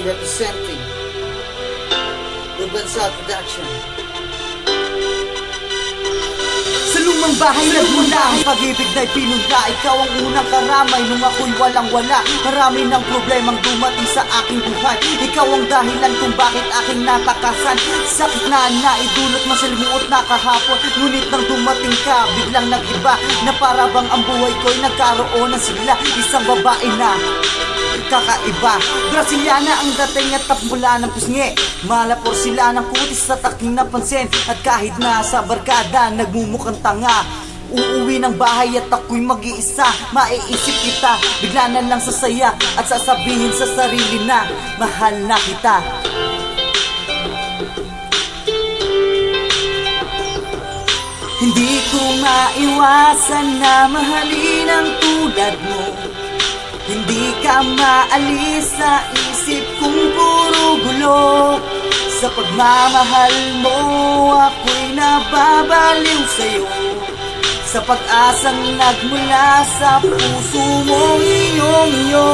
representing Urban Sound Production. Sa lumang bahay nagmula ang pag-ibig na'y pinunla. Ikaw ang unang karamay nung ako'y walang-wala. Marami ng problemang dumating sa aking buhay. Ikaw ang dahilan kung bakit aking natakasan. Sakit na naidulot, masalimuot na kahapon. Ngunit nang dumating ka, biglang nag-iba. Na para bang ang buhay ko'y nagkaroon ng sigla. Isang babae na kakaiba, Brasiliana ang dating at tapmula ng pusngi. Malapor sila ng kutis sa taking napansin. At kahit na sa barkada nagmumukhang tanga, uuwi ng bahay at ako'y mag-iisa. Maiisip kita, bigla na lang sasaya at sasabihin sa sarili na mahal na kita. Hindi ko maiwasan na mahalin ang tulad mo. Hindi ka maalis sa isip kong puro gulo. Sa pagmamahal mo ako'y nababaliw sa'yo. Sa pag-asang nagmula sa puso mong iyong-iyo.